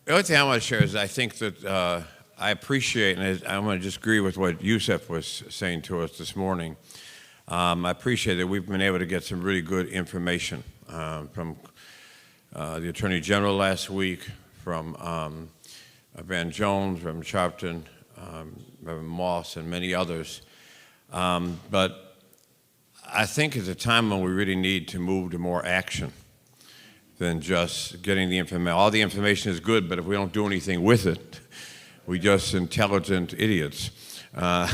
The only thing I want to share is I think that I appreciate, and I'm going to just agree with what Yusef was saying to us this morning. I appreciate that we've been able to get some really good information from the Attorney General last week, from Van Jones, Reverend Sharpton, Reverend Moss, and many others. But I think it's a time when we really need to move to more action than just getting the information. All the information is good, but if we don't do anything with it, we're just intelligent idiots. I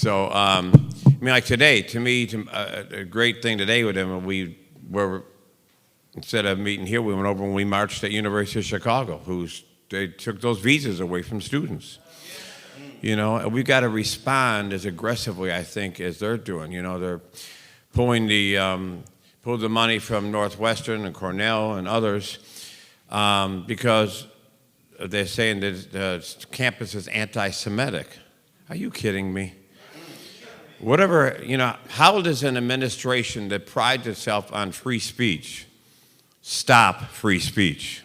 mean, like today, to me, a great thing today with them, we were, instead of meeting here, we went over and we marched at University of Chicago, they took those visas away from students. You know, and we've got to respond as aggressively, I think, as they're doing. You know, they're pulling pulled the money from Northwestern and Cornell and others because they're saying that the campus is anti-Semitic. Are you kidding me? Whatever, you know, how does an administration that prides itself on free speech stop free speech?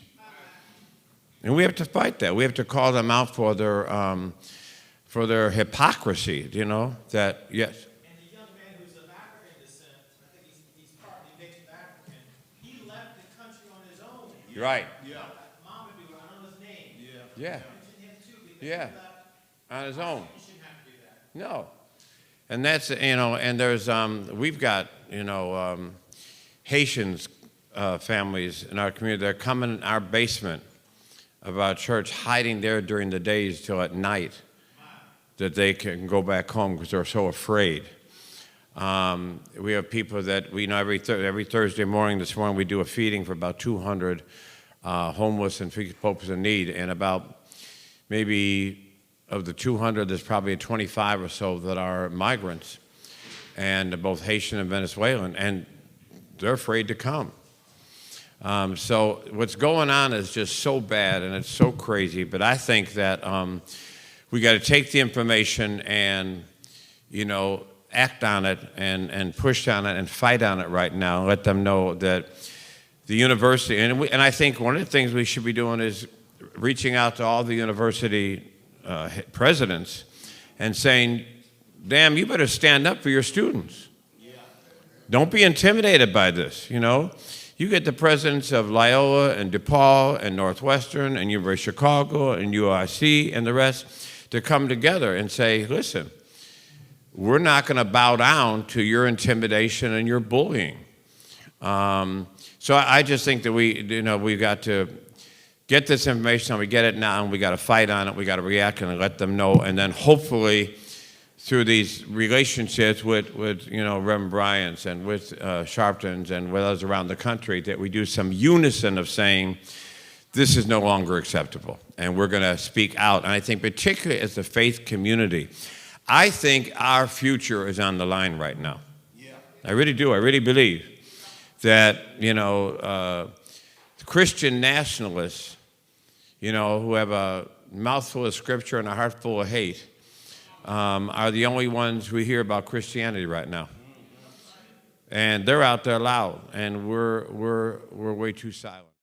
And we have to fight that. We have to call them out for their hypocrisy, you know, that, yes. You're right. Yeah. Mom would do it. I don't know his name. Yeah. Yeah. On his own. You shouldn't have to do that. No. And that's, you know, and there's, we've got, you know, Haitians families in our community that are coming in our basement of our church, hiding there during the days till at night that they can go back home because they're so afraid. We have people that we know every Thursday morning. This morning we do a feeding for about 200 homeless and people in need, and about maybe of the 200, there's probably 25 or so that are migrants, and both Haitian and Venezuelan, and they're afraid to come. So what's going on is just so bad, and it's so crazy. But I think that we got to take the information and, you know, act on it and push on it and fight on it right now. Let them know that the university, and I think one of the things we should be doing is reaching out to all the university presidents and saying, damn, you better stand up for your students. Yeah. Don't be intimidated by this, you know. You get the presidents of Loyola and DePaul and Northwestern and University of Chicago and UIC and the rest to come together and say, listen, we're not going to bow down to your intimidation and your bullying. So I just think that we've got to get this information, and we get it now, and we got to fight on it. We got to react and let them know, and then hopefully through these relationships with you know, Reverend Bryant's and with Sharpton's and with others around the country, that we do some unison of saying this is no longer acceptable, and we're going to speak out. And I think particularly as the faith community, I think our future is on the line right now. Yeah. I really do. I really believe that, you know, Christian nationalists, you know, who have a mouthful of scripture and a heart full of hate, are the only ones we hear about Christianity right now. And they're out there loud, and we're way too silent.